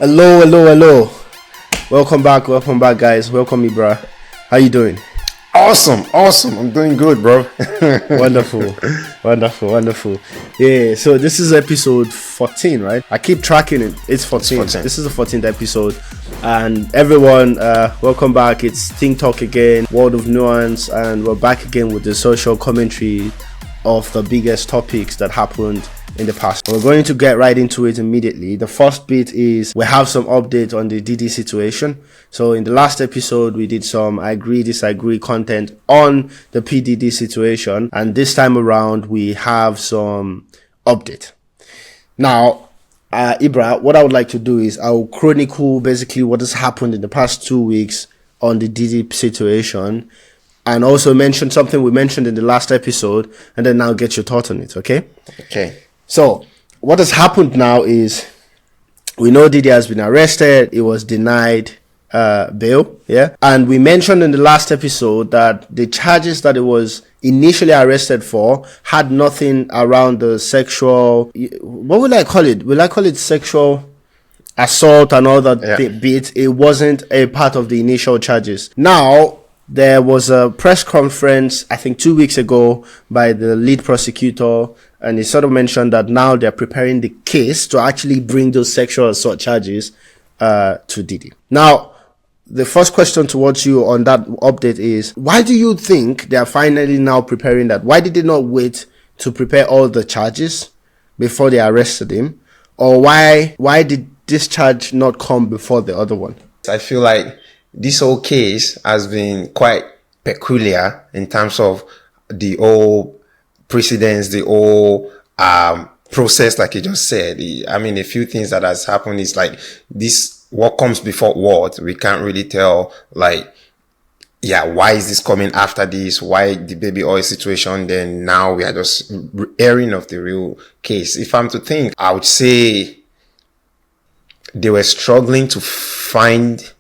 Hello. Welcome back, guys. Welcome, Ibra. How you doing? Awesome. I'm doing good, bro. Wonderful. Yeah, so this is episode 14, right? I keep tracking it. It's 14. This is the 14th episode. And everyone, welcome back. It's Think Talk again, World of Nuance, and we're back again with the social commentary of the biggest topics that happened in the past. We're going to get right into it immediately. The first bit is we have some updates on the Diddy situation. So in the last episode, we did some agree, disagree content on the PDD situation. And this time around, we have some update. Now, Ibra, what I would like to do is I'll chronicle basically what has happened in the past 2 weeks on the Diddy situation, and also mention something we mentioned in the last episode, and then I'll get your thought on it, okay? Okay. So, what has happened now is, we know Diddy has been arrested. He was denied bail, yeah? And we mentioned in the last episode that the charges that he was initially arrested for had nothing around the sexual, what will I call it? Will I call it sexual assault and all that bit? It wasn't a part of the initial charges. Now, there was a press conference, I think 2 weeks ago, by the lead prosecutor, and he sort of mentioned that now they're preparing the case to actually bring those sexual assault charges to Diddy. Now, the first question towards you on that update is, why do you think they are finally now preparing that? Why did they not wait to prepare all the charges before they arrested him? Or why did this charge not come before the other one? I feel like this whole case has been quite peculiar in terms of the whole precedence, the whole process, like you just said. A few things that has happened is like this, what comes before what? We can't really tell, why is this coming after this? Why the baby oil situation? Then now we are just airing of the real case. If I'm to think, I would say they were struggling to find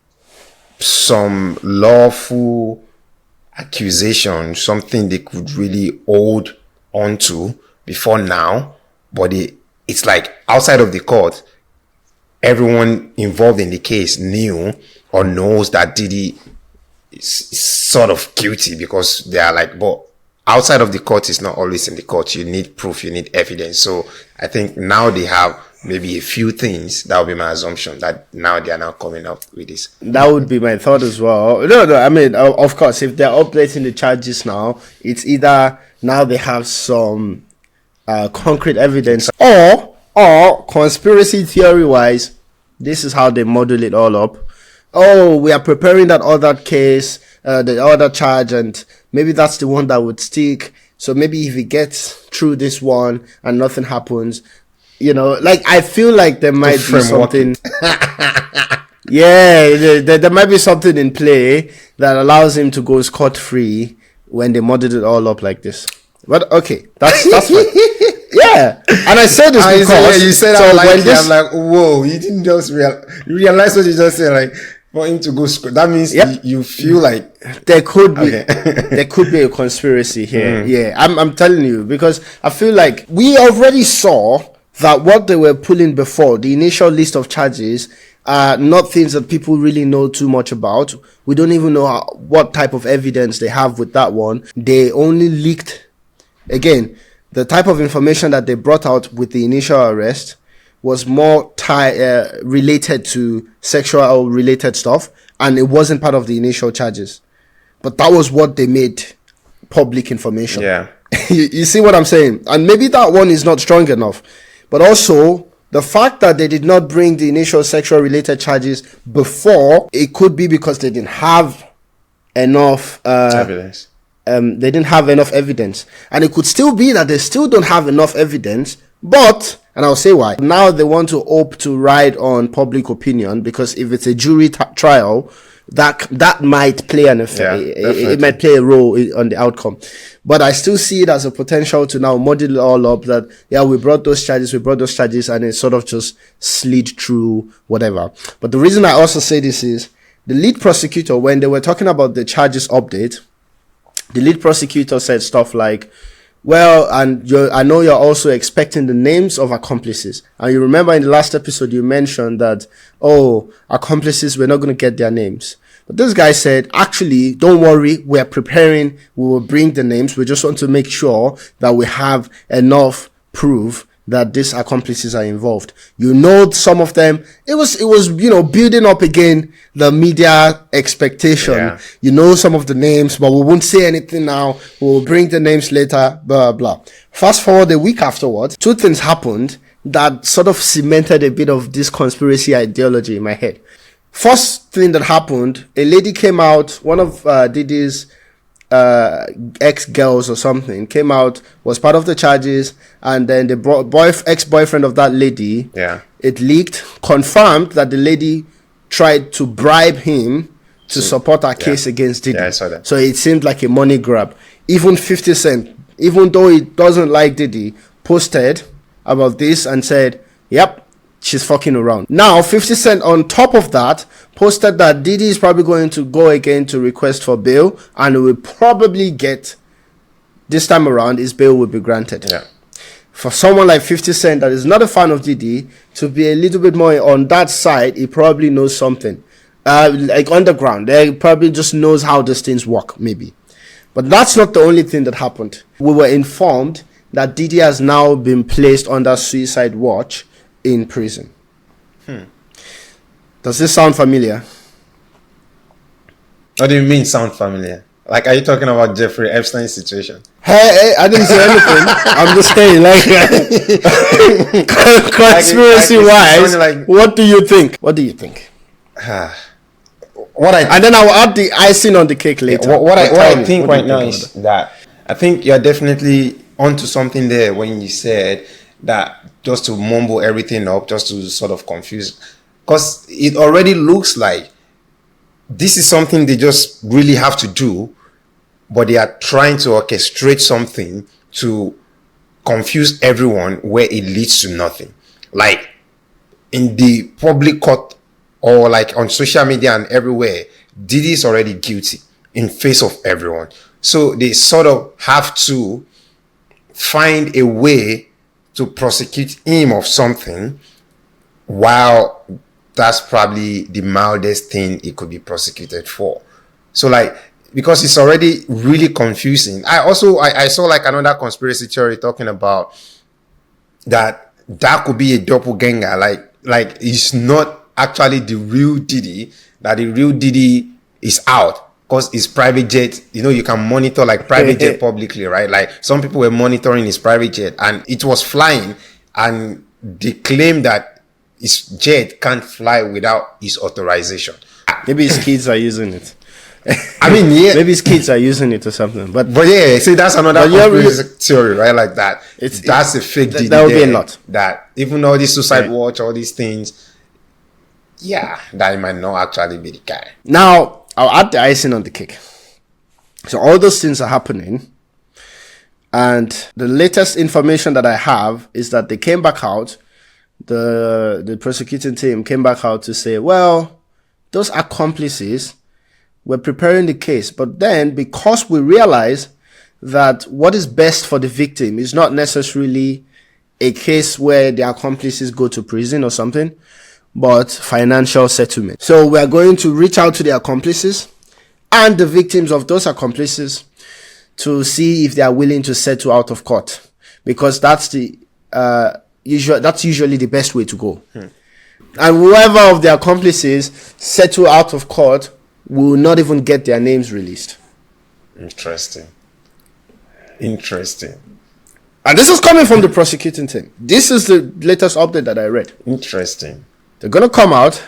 some lawful accusation, something they could really hold on to before now. But it's like outside of the court, everyone involved in the case knew or knows that Diddy is sort of guilty, because they are like, but outside of the court is not always in the court. You need proof, you need evidence. So I think now they have maybe a few things. That would be my assumption, that now they are now coming up with this. That would be my thought as well. No, I mean, of course, if they're updating the charges now, it's either now they have some concrete evidence, or conspiracy theory wise, this is how they model it all up. Oh, we are preparing that other case, the other charge, and maybe that's the one that would stick. So maybe if it gets through this one and nothing happens, I feel like there might be something. There might be something in play that allows him to go scot-free when they modded it all up like this. But okay, that's fine. Yeah, and I said this because you said, so I'm like, whoa, you didn't just realize what you just said, like, for him to go school. That means you feel like there could be there could be a conspiracy here. Yeah, I'm telling you, because I feel like we already saw that what they were pulling before, the initial list of charges, are not things that people really know too much about. We don't even know what type of evidence they have with that one. They only leaked, again, the type of information that they brought out with the initial arrest was more related to sexual related stuff, and it wasn't part of the initial charges. But that was what they made public information. Yeah. You see what I'm saying? And maybe that one is not strong enough. But also, the fact that they did not bring the initial sexual related charges before, it could be because they didn't have enough evidence. They didn't have enough evidence. And it could still be that they still don't have enough evidence, but, and I'll say why. Now they want to opt to ride on public opinion, because if it's a jury trial, that might play an effect. It might play a role on the outcome. But I still see it as a potential to now model it all up that, we brought those charges, and it sort of just slid through whatever. But the reason I also say this is, the lead prosecutor, when they were talking about the charges update, the lead prosecutor said stuff like, Well, and I know you're also expecting the names of accomplices. And you remember in the last episode, you mentioned that, accomplices, we're not going to get their names. But this guy said, actually, don't worry, we're preparing, we will bring the names. We just want to make sure that we have enough proof that these accomplices are involved. Some of them, it was, building up again the media expectation. Yeah. Some of the names, but we won't say anything now. We'll bring the names later, blah, blah. Fast forward a week afterwards, two things happened that sort of cemented a bit of this conspiracy ideology in my head. First thing that happened, a lady came out, one of Diddy's ex-girls or something came out, was part of the charges, and then the ex-boyfriend of that lady, it leaked, confirmed that the lady tried to bribe him to support her case against Diddy. Yeah, I saw that. So it seemed like a money grab. Even 50 Cent, even though he doesn't like Diddy, posted about this and said, yep, she's fucking around. Now, 50 Cent on top of that posted that Diddy is probably going to go again to request for bail, and will probably get, this time around, his bail will be granted. Yeah. For someone like 50 Cent that is not a fan of Diddy, to be a little bit more on that side, he probably knows something. Like underground, he probably just knows how these things work, maybe. But that's not the only thing that happened. We were informed that Diddy has now been placed under suicide watch in prison. Does this sound familiar? What do you mean sound familiar? Like, are you talking about Jeffrey Epstein's situation? Hey, I didn't say anything. I'm just saying, conspiracy wise, what do you think? What do you think? And then I will add the icing on the cake later. What I think right now is that I think you're definitely onto something there when you said that just to mumble everything up, just to sort of confuse, because it already looks like this is something they just really have to do, but they are trying to orchestrate something to confuse everyone where it leads to nothing. Like in the public court or like on social media and everywhere, Diddy is already guilty in face of everyone. So they sort of have to find a way to prosecute him of something, while that's probably the mildest thing he could be prosecuted for. So like, because it's already really confusing. I saw like another conspiracy theory talking about that could be a doppelganger. Like it's not actually the real Diddy, that the real Diddy is out. Because his private jet, you can monitor like private jet publicly, right? Like some people were monitoring his private jet and it was flying, and they claim that his jet can't fly without his authorization. Maybe his kids are using it. I mean, yeah. Maybe his kids are using it or something. But yeah, see, that's another conspiracy theory, right? Like that. That's a fake Diddy. That would be a lot. That even all these suicide watch, all these things, that might not actually be the guy. Now, I'll add the icing on the cake. So all those things are happening, and the latest information that I have is that they came back out, the prosecuting team came back out to say, well, those accomplices were preparing the case, but then because we realize that what is best for the victim is not necessarily a case where the accomplices go to prison or something, but financial settlement. So we are going to reach out to the accomplices and the victims of those accomplices to see if they are willing to settle out of court, because that's the usually the best way to go. And whoever of the accomplices settle out of court will not even get their names released. Interesting. And this is coming from the prosecuting team. This is the latest update that I read. Interesting. They're going to come out.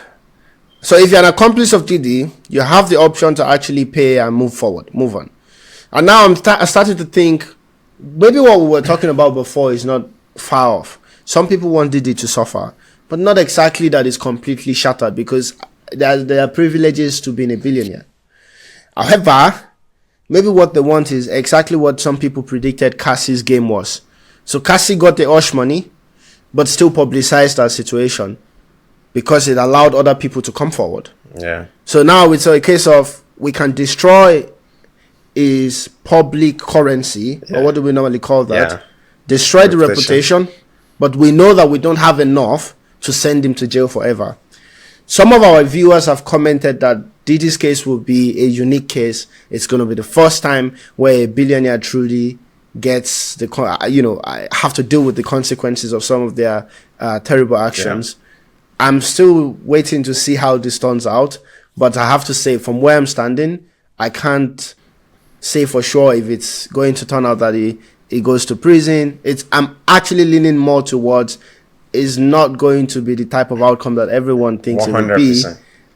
So if you're an accomplice of Diddy, you have the option to actually pay and move on. And now I started to think, maybe what we were talking about before is not far off. Some people want Diddy to suffer, but not exactly that it's completely shattered, because there are privileges to being a billionaire. However, maybe what they want is exactly what some people predicted Cassie's game was. So Cassie got the hush money, but still publicized our situation, because it allowed other people to come forward. Yeah. So now it's a case of we can destroy is public currency, or what do we normally call that? Yeah. Destroy the reputation, but we know that we don't have enough to send him to jail forever. Some of our viewers have commented that Diddy's case will be a unique case. It's going to be the first time where a billionaire truly gets have to deal with the consequences of some of their terrible actions. Yeah. I'm still waiting to see how this turns out, but I have to say, from where I'm standing, I can't say for sure if it's going to turn out that he goes to prison. I'm actually leaning more towards is not going to be the type of outcome that everyone thinks 100%. It will be.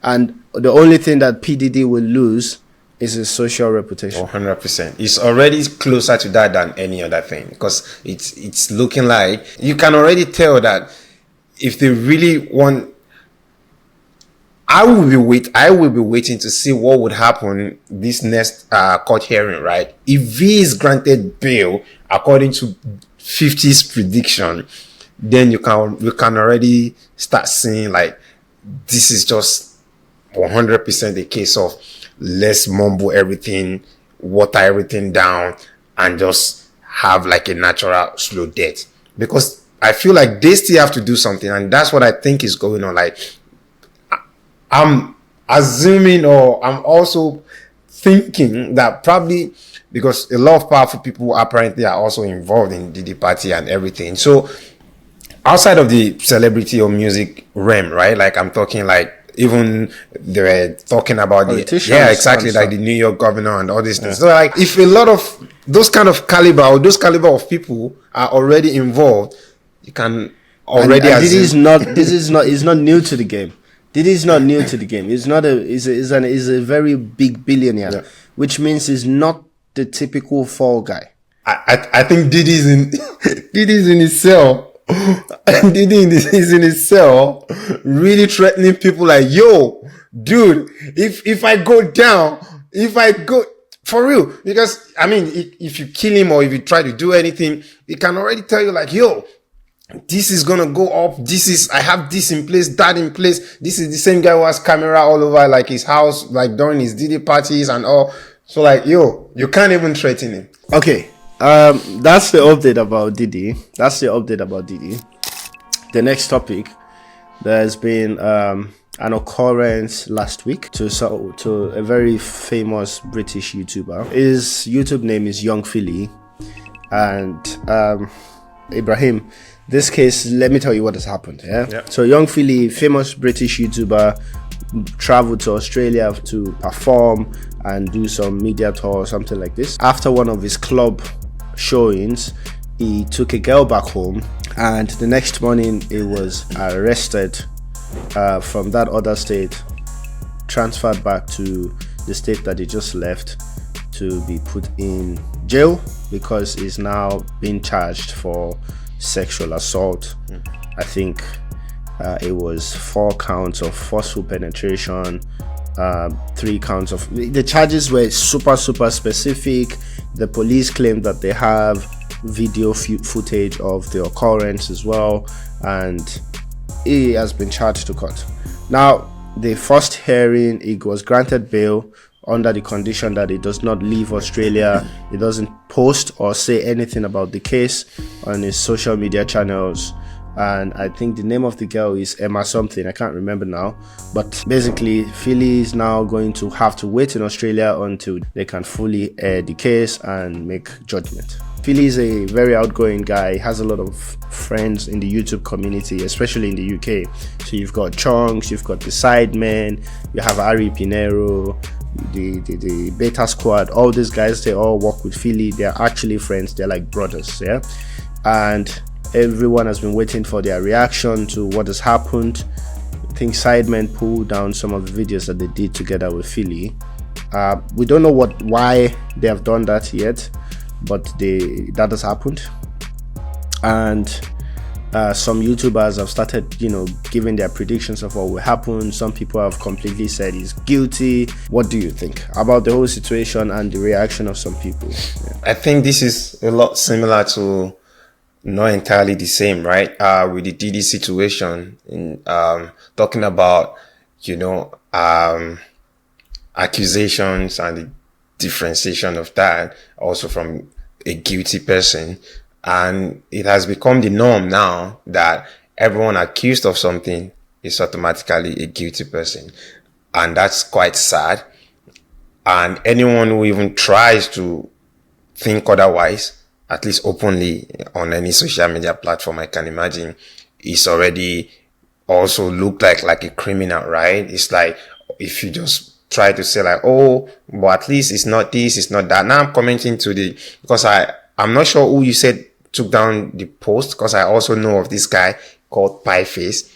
And the only thing that PDD will lose is his social reputation. 100%. It's already closer to that than any other thing, because it's looking like you can already tell that if they really want, I will be waiting to see what would happen this next court hearing, right? If he is granted bail according to 50's prediction, then you can already start seeing like this is just 100% a case of let's mumble everything, water everything down, and just have like a natural slow death. Because I feel like they still have to do something, and that's what I think is going on. Like, I'm assuming, or I'm also thinking that probably because a lot of powerful people apparently are also involved in Diddy party and everything. So outside of the celebrity or music realm, right? Like I'm talking like even they were talking about like the New York governor and all these things. So like if a lot of those kind of caliber or those caliber of people are already involved, you can already and Diddy is not new to the game. Diddy is not new to the game. He's a very big billionaire, which means he's not the typical fall guy. I think Diddy's in his cell. Diddy is in his cell, really threatening people like, yo, dude, if I go down, for real, because I mean, if you kill him or if you try to do anything, he can already tell you like, yo, this is gonna go up. I have this in place, that in place. This is the same guy who has camera all over like his house, like during his Diddy parties and all. So like, yo, you can't even threaten him. Okay. That's the update about Diddy. The next topic, there's been an occurrence last week to a very famous British YouTuber. His YouTube name is Young Philly, and Ibrahim. This case, let me tell you what has happened. Yeah. So Young Philly, famous British YouTuber, traveled to Australia to perform and do some media tour or something like this. After one of his club showings, he took a girl back home, and the next morning he was arrested from that other state, transferred back to the state that he just left to be put in jail because he's now being charged for sexual assault. I think it was 4 counts of forceful penetration, 3 counts of... The charges were super specific. The police claimed that they have video footage of the occurrence as well, and he has been charged to court. Now, the first hearing, he was granted bail under the condition that he does not leave Australia. He doesn't post or say anything about the case on his social media channels. And I think the name of the girl is Emma something, I can't remember now. But basically, Philly is now going to have to wait in Australia until they can fully air the case and make judgment. Philly is a very outgoing guy. He has a lot of friends in the YouTube community, especially in the UK. So you've got Chunks, you've got the Sidemen, you have Ari Pinero, the Beta Squad. All these guys, they all work with Philly. They're actually friends. They're like brothers, yeah? And everyone has been waiting for their reaction to what has happened. I think Sidemen pulled down some of the videos that they did together with Philly. We don't know why they have done that yet, but that has happened. And some YouTubers have started, giving their predictions of what will happen. Some people have completely said he's guilty. What do you think about the whole situation and the reaction of some people? Yeah. I think this is a lot similar to, not entirely the same, right? With the Diddy situation, in talking about, accusations and the differentiation of that also from a guilty person. And it has become the norm now that everyone accused of something is automatically a guilty person. And that's quite sad. And anyone who even tries to think otherwise, at least openly on any social media platform, I can imagine, is already also looked like a criminal, right? It's like if you just try to say like, oh, but at least it's not this, it's not that. Now I'm commenting to because I'm not sure who you said took down the post, because I also know of this guy called Pieface,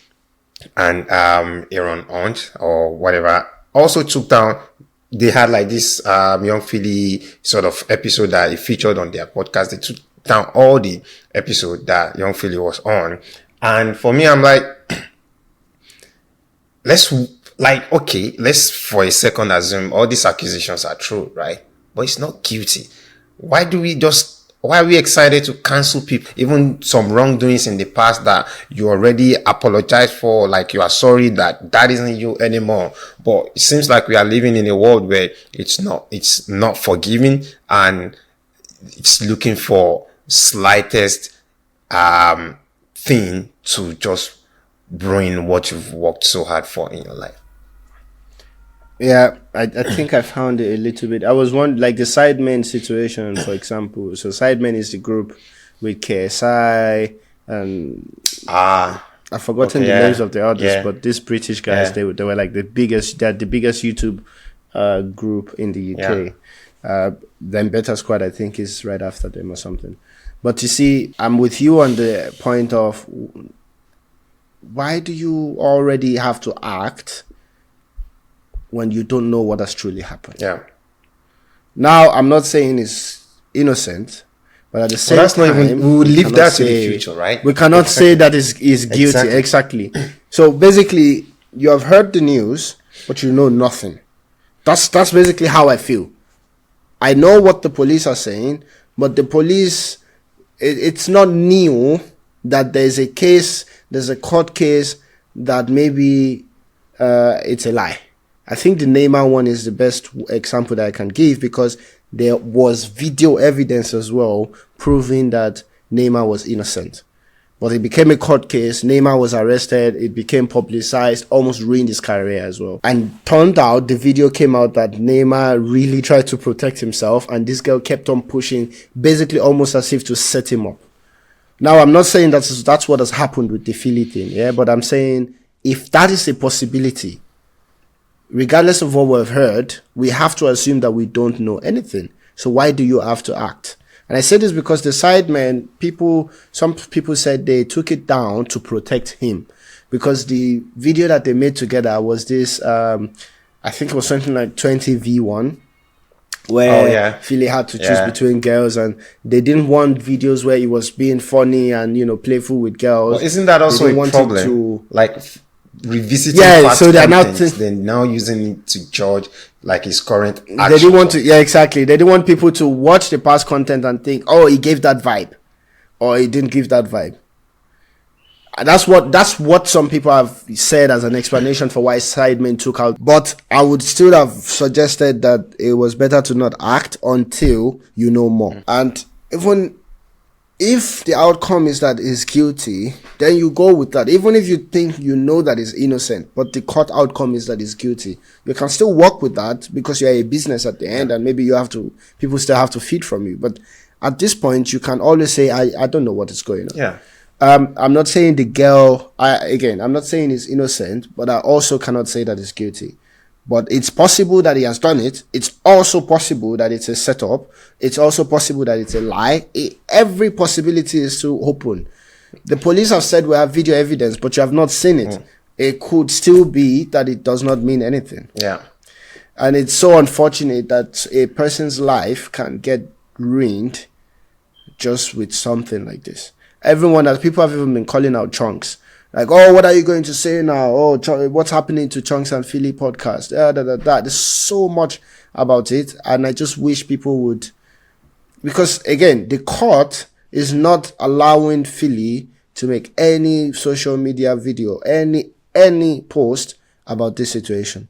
and Aaron Hunt or whatever also took down. They had like this Young Philly sort of episode that he featured on their podcast. They took down all the episode that Young Philly was on. And for me, I'm like, let's for a second assume all these accusations are true, right? But it's not guilty. Why are we excited to cancel people? Even some wrongdoings in the past that you already apologized for, like you are sorry that isn't you anymore. But it seems like we are living in a world where it's not forgiving, and it's looking for slightest thing to just ruin what you've worked so hard for in your life. Yeah, I think I found it a little bit. I was one like the Sidemen situation, for example. So Sidemen is the group with KSI and I've forgotten the names of the others, but these British guys, they were like the biggest YouTube group in the UK. Then Better Squad, I think, is right after them or something. But you see, I'm with you on the point of why do you already have to act when you don't know what has truly happened? Yeah. Now, I'm not saying it's innocent, but at the same time, we will leave that to the future, right? We cannot say that is guilty. Exactly. So basically, you have heard the news, but you know nothing. That's basically how I feel. I know what the police are saying, but the police, it's not new that there's a court case that maybe it's a lie. I think the Neymar one is the best example that I can give, because there was video evidence as well proving that Neymar was innocent. But it became a court case. Neymar was arrested. It became publicized, almost ruined his career as well. And turned out, the video came out that Neymar really tried to protect himself, and this girl kept on pushing, basically almost as if to set him up. Now, I'm not saying that's what has happened with the Philly thing, yeah? But I'm saying if that is a possibility, regardless of what we've heard, we have to assume that we don't know anything. So why do you have to act? And I say this because the Sidemen, some people said they took it down to protect him, because the video that they made together was this, I think it was something like 20v1, where Philly had to choose between girls, and they didn't want videos where he was being funny and, playful with girls. Well, isn't that also a problem? Revisiting past so they're now using it to judge like his current action. They didn't want to, exactly. They didn't want people to watch the past content and think, oh, he gave that vibe, or he didn't give that vibe. And that's what some people have said as an explanation for why Sidemen took out. But I would still have suggested that it was better to not act until you know more. And even if the outcome is that he's guilty, then you go with that. Even if you think you know that he's innocent, but the court outcome is that he's guilty, you can still work with that, because you're a business at the end, and maybe people still have to feed from you. But at this point, you can always say, I don't know what is going on. Yeah. I'm not saying the girl, I'm not saying he's innocent, but I also cannot say that he's guilty. But it's possible that he has done it. It's also possible that it's a setup. It's also possible that it's a lie. Every possibility is still open. The police have said we have video evidence, but you have not seen it. It could still be that it does not mean anything. Yeah. And it's so unfortunate that a person's life can get ruined just with something like this. People have even been calling out Chunks. Like, oh, what are you going to say now? Oh, what's happening to Chunks and Philly podcast? There's so much about it. And I just wish people would, because again, the court is not allowing Philly to make any social media video, any post about this situation.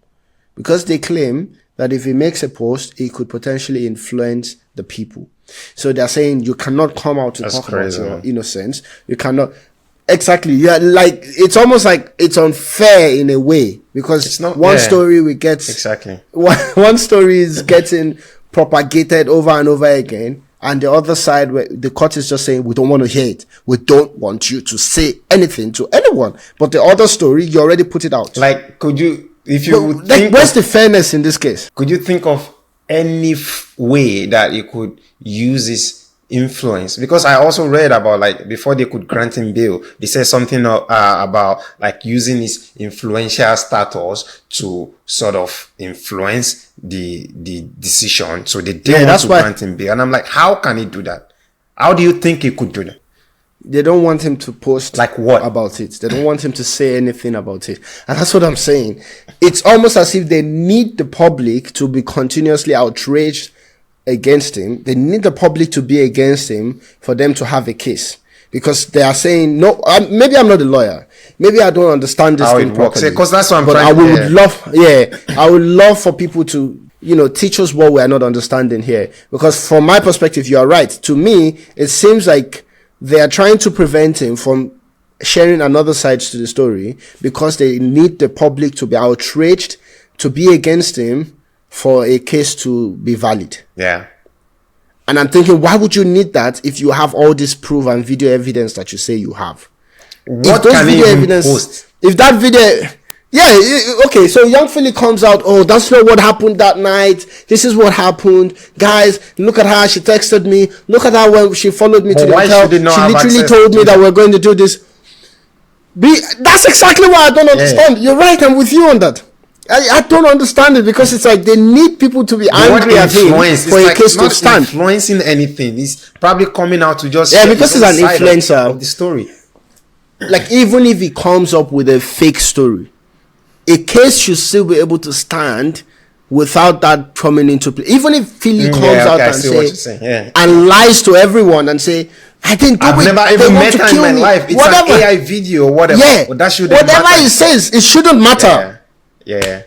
because they claim that if he makes a post, it could potentially influence the people. So they're saying you cannot come out to talk about your innocence. You cannot. Exactly. Yeah, like it's almost like it's unfair in a way, because it's not one story we get one story is getting propagated over and over again, and the other side where the court is just saying we don't want to hear it. We don't want you to say anything to anyone. But the other story, you already put it out. Like, could you, if you would like, where's the fairness in this case? Could you think of any way that you could use his influence? Because I also read about, like, before they could grant him bail, they said something about like using his influential status to sort of influence the decision. So they didn't want to grant him bail. And I'm like, how can he do that? How do you think he could do that? They don't want him to post like what about it. They don't want him to say anything about it. And that's what I'm saying. It's almost as if they need the public to be continuously outraged against him. They need the public to be against him for them to have a case. Because they are saying, no, maybe I'm not a lawyer. Maybe I don't understand this thing properly. Because that's what I'm trying to I would love for people to, teach us what we are not understanding here. Because from my perspective, you are right. To me, it seems like they are trying to prevent him from sharing another side to the story, because they need the public to be outraged, to be against him for a case to be valid. Yeah. And I'm thinking, why would you need that if you have all this proof and video evidence that you say you have? What can he post? If that video... okay, so Young Philly comes out, oh, that's not what happened that night. This is what happened. Guys, look at her. She texted me. Look at her when she followed me to the hotel. She literally told me that we're going to do this. That's exactly what I don't understand. You're right. I'm with you on that. I don't understand it, because it's like they need people to be angry at him for a case to stand. Influencing anything. He's probably coming out to just because he's an influencer of the story. Like, even if he comes up with a fake story, a case should still be able to stand without that coming into play. Even if Philly comes out and and lies to everyone and say, I didn't do it. I've never even met her in my life. It's an AI video or whatever. Yeah. But that shouldn't whatever matter. He says, it shouldn't matter. Yeah.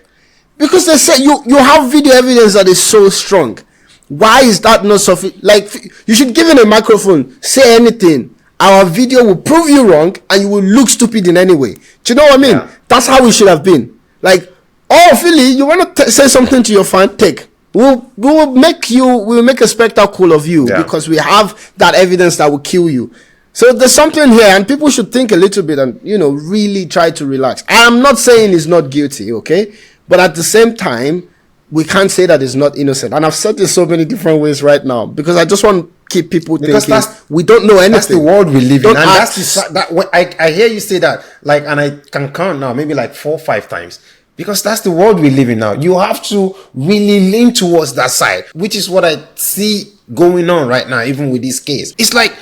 Because they say you have video evidence that is so strong. Why is that not sufficient? Like, you should give him a microphone, say anything. Our video will prove you wrong and you will look stupid in any way. Do you know what I mean? Yeah. That's how we should have been. Like, oh, Philly, you want to say something to your fan? Take. We'll make a spectacle of you because we have that evidence that will kill you. So there's something here, and people should think a little bit and, really try to relax. I'm not saying he's not guilty, okay? But at the same time, we can't say that he's not innocent. And I've said this so many different ways right now, because I just want to keep people thinking we don't know anything. That's the world we live in. And that's when I hear you say that, like, and I can count now, maybe like 4 or 5 times. Because that's the world we live in now. You have to really lean towards that side, which is what I see going on right now, even with this case. It's like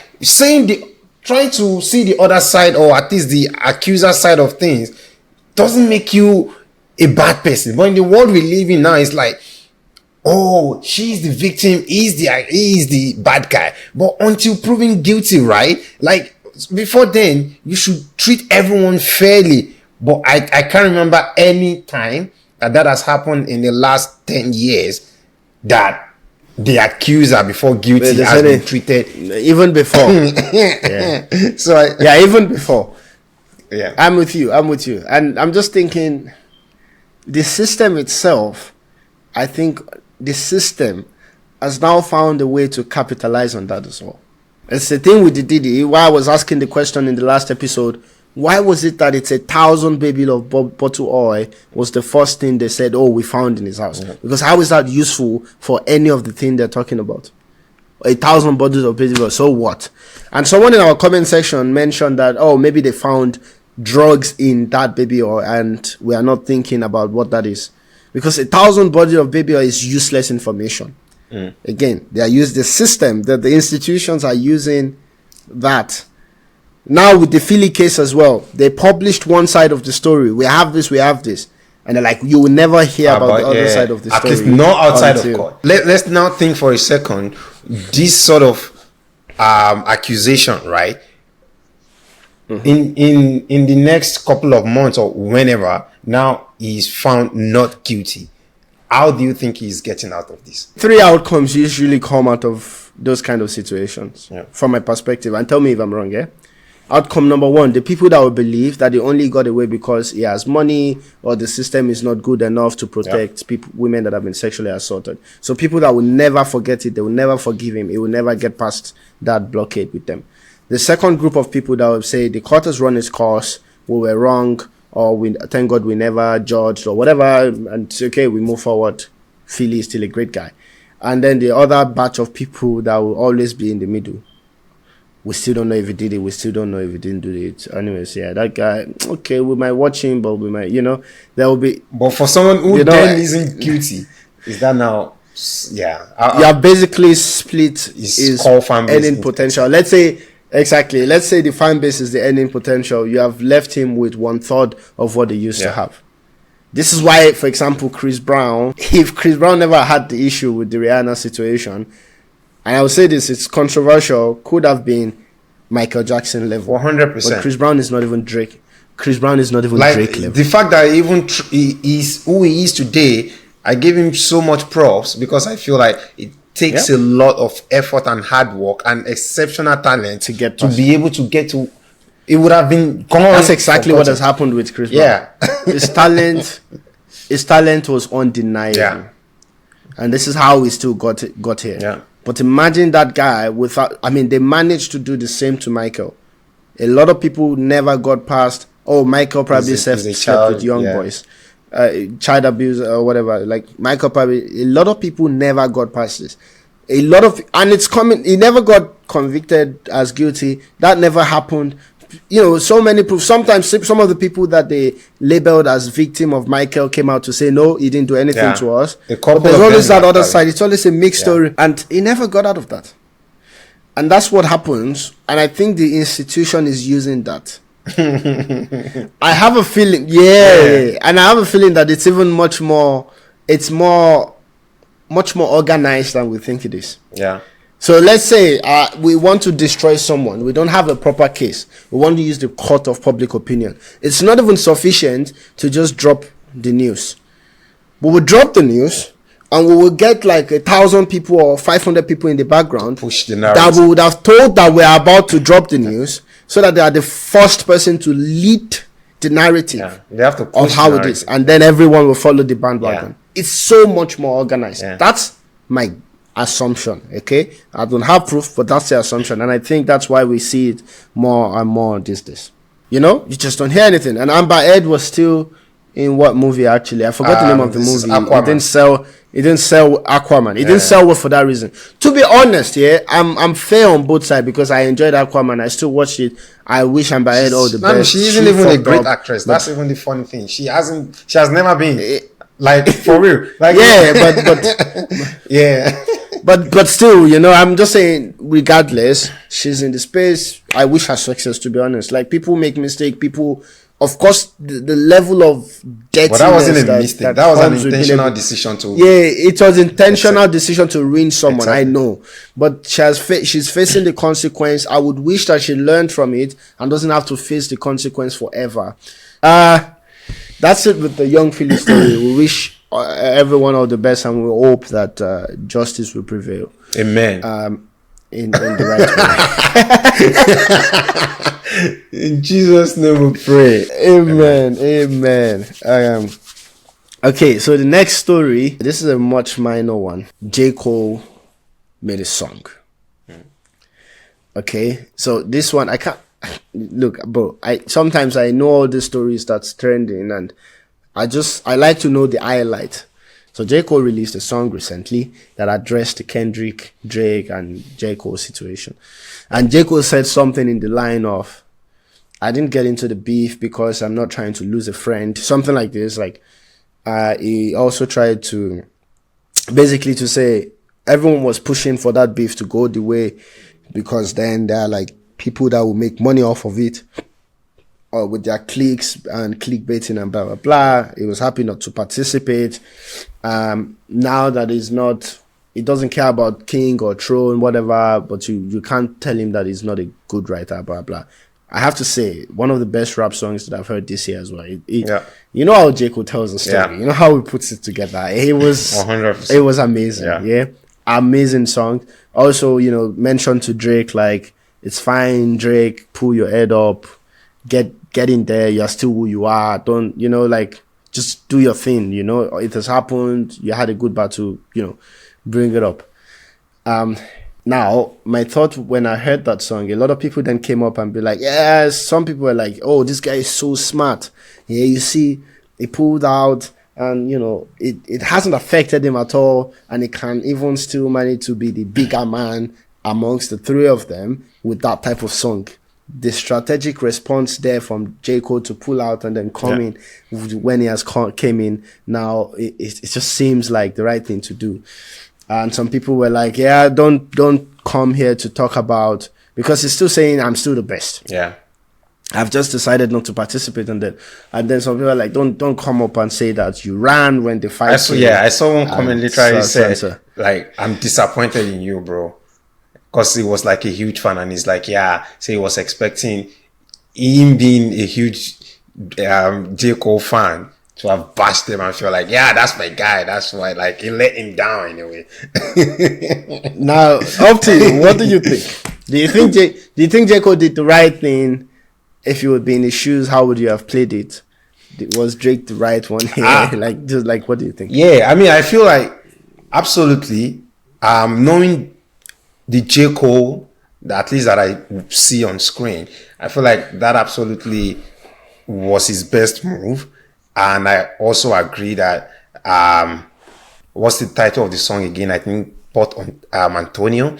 trying to see the other side, or at least the accuser side of things, doesn't make you a bad person. But in the world we live in now, it's like, oh, she's the victim, he's the bad guy. But until proven guilty, right? Like, before then, you should treat everyone fairly. But I can't remember any time that has happened in the last 10 years that the accuser before guilty has been treated. Even before. Even before. Yeah. I'm with you. And I'm just thinking, the system itself, I think the system has now found a way to capitalize on that as well. It's the thing with the Diddy. Why I was asking the question in the last episode, why was it that it's 1,000 baby of bottle oil was the first thing they said, oh, we found in his house? Mm-hmm. Because how is that useful for any of the thing they're talking about? 1,000 bottles of baby oil, so what? And someone in our comment section mentioned that, oh, maybe they found drugs in that baby oil and we are not thinking about what that is. Because 1,000 bottles of baby oil is useless information. Again, the system, that the institutions are using that. Now with the Philly case as well, they published one side of the story. We have this. And they're like, you will never hear about the other side of the story. At least not outside of court. Let's now think for a second, this sort of accusation, right? In the next couple of months or whenever, now he's found not guilty. how do you think he's getting out of this? 3 outcomes usually come out of those kind of situations, Yeah. from my perspective. And tell me if I'm wrong, yeah? Outcome number one, the people that will believe that they only got away because he has money or the system is not good enough to protect people, women that have been sexually assaulted. So people that will never forget it, they will never forgive him. He will never get past that blockade with them. The second group of people that will say the court has run its course, we were wrong, or we thank God we never judged or whatever, and it's okay, we move forward. Philly is still a great guy. And then the other batch of people that will always be in the middle. We still don't know if he did it. We still don't know if he didn't do it. Anyways, yeah, that guy, okay, we might watch him, but we might, there will be. But for someone who then isn't guilty, is that now? Yeah. You have basically split his earning potential. Let's say the fan base is the earning potential. You have left him with 1/3 of what they used to have. This is why, for example, Chris Brown, if Chris Brown never had the issue with the Rihanna situation, and I will say this, it's controversial, could have been Michael Jackson level. 100%. But Chris Brown is not even Drake. Chris Brown is not even Drake level. The fact that even he is who he is today, I give him so much props because I feel like it takes a lot of effort and hard work and exceptional talent to be able to get to. It would have been gone. That's exactly what has happened with Chris Brown. Yeah. His talent was undeniable. Yeah. And this is how he still got here. Yeah. But imagine that guy they managed to do the same to Michael. A lot of people never got past, Michael probably slept with young boys. Child abuse or whatever. Like Michael probably, a lot of people never got past this. And it's coming, he never got convicted as guilty. That never happened. So many proof. Sometimes some of the people that they labeled as victim of Michael came out to say, no, he didn't do anything to us. But there's always that other side. It's always a mixed story. And he never got out of that. And that's what happens. And I think the institution is using that. I have a feeling, and I have a feeling that it's even much more organized than we think it is. Yeah. So let's say we want to destroy someone. We don't have a proper case. We want to use the court of public opinion. It's not even sufficient to just drop the news. We will drop the news and we will get like 1,000 people or 500 people in the background push the narrative that we would have told that we're about to drop the news so that they are the first person to lead the narrative they have to push of how it is. And then everyone will follow the bandwagon. It's so much more organized. That's my assumption. Okay, I don't have proof, but that's the assumption, and I think that's why we see it more and more these days. You just don't hear anything. And Amber Heard was still in what movie? Actually, I forgot the name of the movie. It didn't sell Aquaman. It didn't sell well for that reason. To be honest, I'm fair on both sides because I enjoyed Aquaman. I still watched it. I wish Amber Heard all the best. She isn't even a great actress. That's even the funny thing. She has never been like for real. Like But still, I'm just saying, regardless, she's in the space. I wish her success, to be honest. Like, people make mistakes. People, of course, the level of dirtiness. But that wasn't a mistake. That was an intentional decision to. Yeah, it was intentional decision to ruin someone. Exactly. I know. But she's facing the consequence. I would wish that she learned from it and doesn't have to face the consequence forever. That's it with the young Philly story. We wish everyone all the best, and we hope that justice will prevail. Amen. In the right way. In Jesus' name we pray. Amen. Okay, so the next story, this is a much minor one. J. Cole made a song. Okay, so this one, I can't look, bro. Sometimes I know all the stories that's trending, and I like to know the highlight. So J. Cole released a song recently that addressed the Kendrick, Drake, and J. Cole situation. And J. Cole said something in the line of, I didn't get into the beef because I'm not trying to lose a friend. Something like this. Like, he also tried to basically to say everyone was pushing for that beef to go the way because then there are like people that will make money off of it. Or with their cliques and clickbaiting and blah, blah, blah. He was happy not to participate. Now that he doesn't care about king or throne, whatever, but you can't tell him that he's not a good writer, blah, blah. I have to say, one of the best rap songs that I've heard this year as well. He You know how J. Cole tells the story. Yeah. You know how he puts it together. It was 100%. It was amazing. Yeah. Yeah. Amazing song. Also, mention to Drake, like, it's fine, Drake, pull your head up, get in there, you're still who you are. Don't, like, just do your thing, It has happened, you had a good battle, bring it up. Now, my thought when I heard that song, a lot of people then came up and be like, yes, some people were like, oh, this guy is so smart. Yeah, you see, he pulled out and, it hasn't affected him at all. And he can even still manage to be the bigger man amongst the three of them with that type of song. The strategic response there from J. Cole to pull out and then come in when he has came in. Now, it just seems like the right thing to do. And some people were like, yeah, don't come here to talk about, because he's still saying I'm still the best. Yeah. I've just decided not to participate in that. And then some people are like, don't come up and say that you ran when the fight. I saw one comment literally said, like, I'm disappointed in you, bro. Because he was like a huge fan, and he's like, so he was expecting him being a huge J. Cole fan to have bashed him and feel like, that's my guy. That's why, like, he let him down in a way. Now, up to you. What do you think? Do you think J. Cole did the right thing? If you would be in his shoes, how would you have played it? Was Drake the right one here? What do you think? Yeah, I mean, I feel like absolutely. Knowing the J. Cole, at least that I see on screen, I feel like that absolutely was his best move. And I also agree that, what's the title of the song again? I think Port Antonio.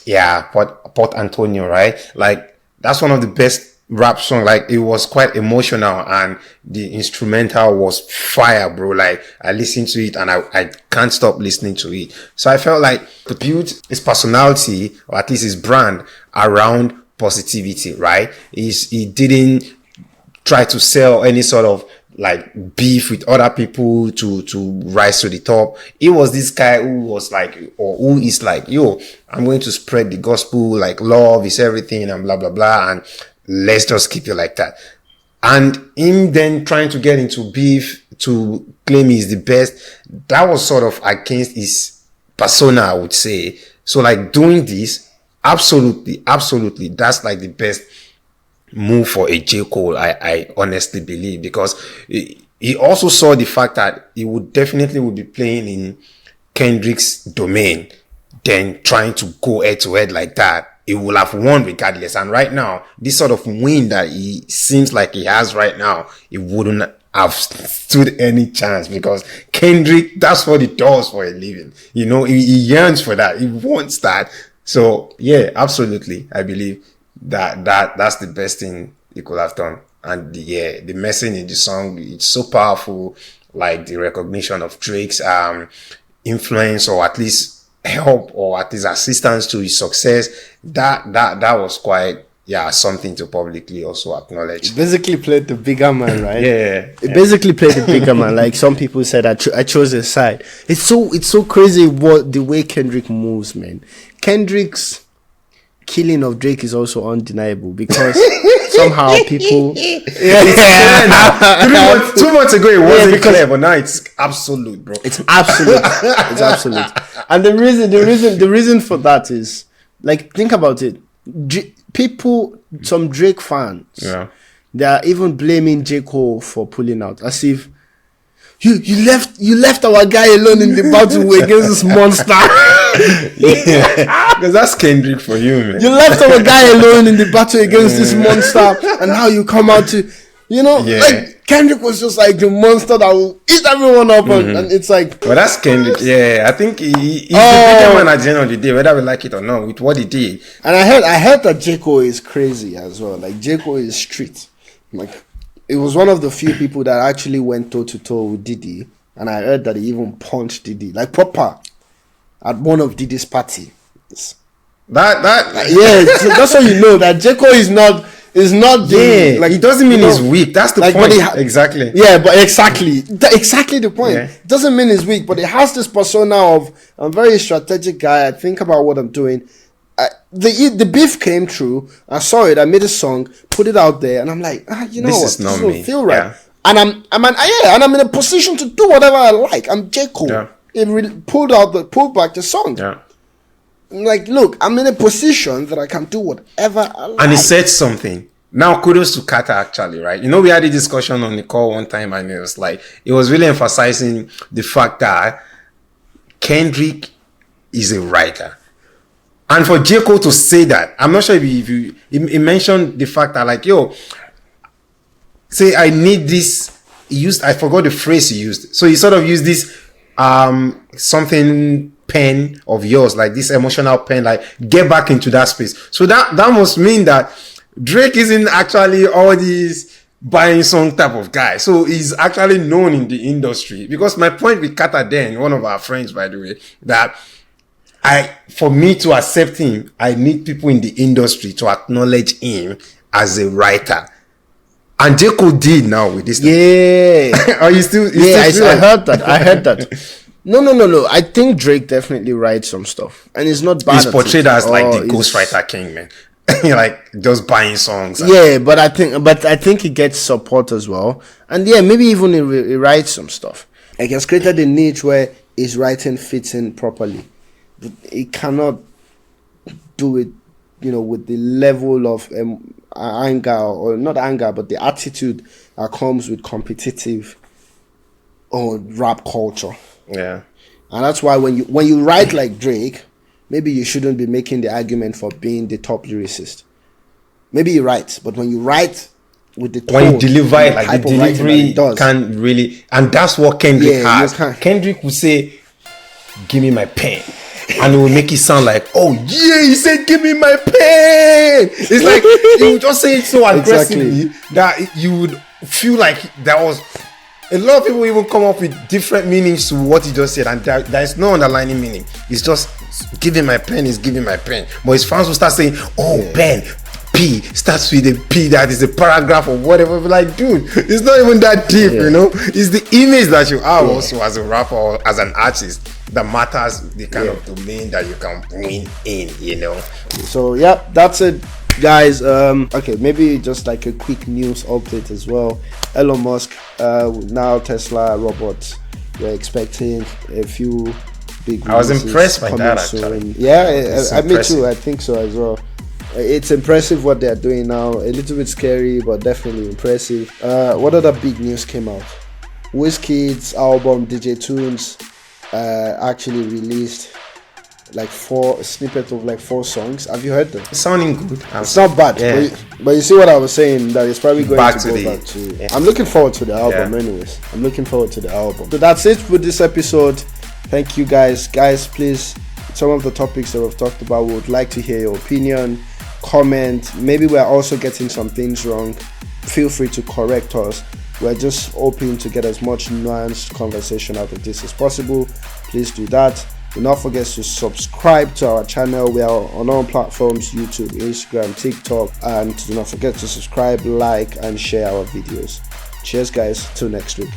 Yeah, Port Antonio, right? Like, that's one of the best rap song. Like, it was quite emotional and the instrumental was fire, bro. Like, I listened to it and I can't stop listening to it. So I felt like to build his personality, or at least his brand, around positivity, right? He didn't try to sell any sort of like beef with other people to rise to the top. It was this guy who was like, or who is like, I'm going to spread the gospel, like love is everything and blah, blah, blah. And let's just keep it like that. And him then trying to get into beef to claim he's the best, that was sort of against his persona, I would say. So like doing this, absolutely, that's like the best move for a J. Cole, I honestly believe, because he also saw the fact that he would be playing in Kendrick's domain, then trying to go head to head like that. He will have won regardless. And right now, this sort of win that he seems like he has right now, he wouldn't have stood any chance, because Kendrick, that's what he does for a living. He yearns for that. He wants that. So yeah, absolutely. I believe that's the best thing he could have done. And the message in the song, it's so powerful, like the recognition of Drake's influence, or at least help, or at least assistance to his success. That was quite something to publicly also acknowledge. It basically played the bigger man, right? It basically played the bigger man. Like some people said, I chose his side. It's so crazy the way Kendrick moves, man. Kendrick's killing of Drake is also undeniable, because somehow people 2 months ago it wasn't clear, but now it's absolute, bro. It's absolute. And the reason for that is, like, think about it. Some Drake fans, they are even blaming J. Cole for pulling out, as if you left our guy alone in the battle against this monster. Because that's Kendrick for you, man. You left our guy alone in the battle against this monster, and now you come out to, like, Kendrick was just like the monster that will eat everyone up, and it's like, well, that's Kendrick. I think he's the bigger man at the end of the day, whether we like it or not, with what he did. And I heard that J. Cole is crazy as well. Like, J. Cole is street. Like, it was one of the few people that actually went toe to toe with Diddy, and I heard that he even punched Diddy, like, proper, at one of Diddy's party. That's how you know that J. Cole is not like, it doesn't mean he's weak. That's the point. Exactly. Yeah, but exactly the point. It doesn't mean he's weak, but he has this persona of a very strategic guy. I think about what I'm doing. The beef came through. I saw it. I made a song, put it out there, and I'm like, this what? is not this me. don't feel right. and I'm in a position to do whatever I like. I'm J. Cole. Yeah. It really pulled back the song. Yeah. Like, look, I'm in a position that I can do whatever I like. And he said something. Now, kudos to Carter, actually, right? You know, we had a discussion on the call one time, and it was like, it was really emphasizing the fact that Kendrick is a writer. And for J. Cole to say that, I'm not sure if he mentioned the fact that, like, yo, say, I need this. I forgot the phrase he used. So he sort of used this, something pen of yours, like this emotional pen, like, get back into that space. So that must mean that Drake isn't actually all these buying song type of guy. So he's actually known in the industry. Because my point with Carter then, one of our friends, by the way, that for me to accept him, I need people in the industry to acknowledge him as a writer. And J. Cole did now with this. Yeah. Are you still? I heard that. I heard that. No. I think Drake definitely writes some stuff, and it's not bad. He's portrayed as like the ghostwriter king, man. Like just buying songs. Yeah, but I think he gets support as well, and yeah, maybe even he writes some stuff. Like, he has created a niche where his writing fits in properly. He cannot do it, with the level of anger, or not anger, but the attitude that comes with competitive or rap culture. Yeah. And that's why when you write like Drake, maybe you shouldn't be making the argument for being the top lyricist. Maybe you're right, but when you write with the tone, when you deliver it, like the delivery does, can't really, and that's what Kendrick has. Kendrick will say, "Give me my pen," and it will make it sound like, "Oh yeah, he said, give me my pen." It's like he would just say it so aggressively that you would feel like there was. A lot of people even come up with different meanings to what he just said, and there is no underlying meaning. It's just giving my pen is giving my pen. But his fans will start saying, pen, P, starts with a P, that is a paragraph or whatever. Like, dude, it's not even that deep, It's the image that you have also as a rapper or as an artist that matters, the kind of domain that you can bring in, So, that's it. Guys, okay, maybe just like a quick news update as well. Elon Musk, now Tesla robots, we're expecting a few big. I was impressed by that actually. Yeah, me too. I think so as well. It's impressive what they're doing now. A little bit scary, but definitely impressive. What other big news came out? Wizkid's album DJ Tunes actually released like 4 snippets of like 4 songs. Have you heard them? It's sounding good. It's not bad, but you see what I was saying, that it's probably going back to. Yeah. I'm looking forward to the album anyways. I'm looking forward to the album. So that's it for this episode. Thank you guys. Please, some of the topics that we've talked about, we would like to hear your opinion, comment. Maybe we're also getting some things wrong. Feel free to correct us. We're just hoping to get as much nuanced conversation out of this as possible. Please do that. Do not forget to subscribe to our channel. We are on all platforms: YouTube, Instagram, TikTok. And do not forget to subscribe, like, and share our videos. Cheers, guys. Till next week.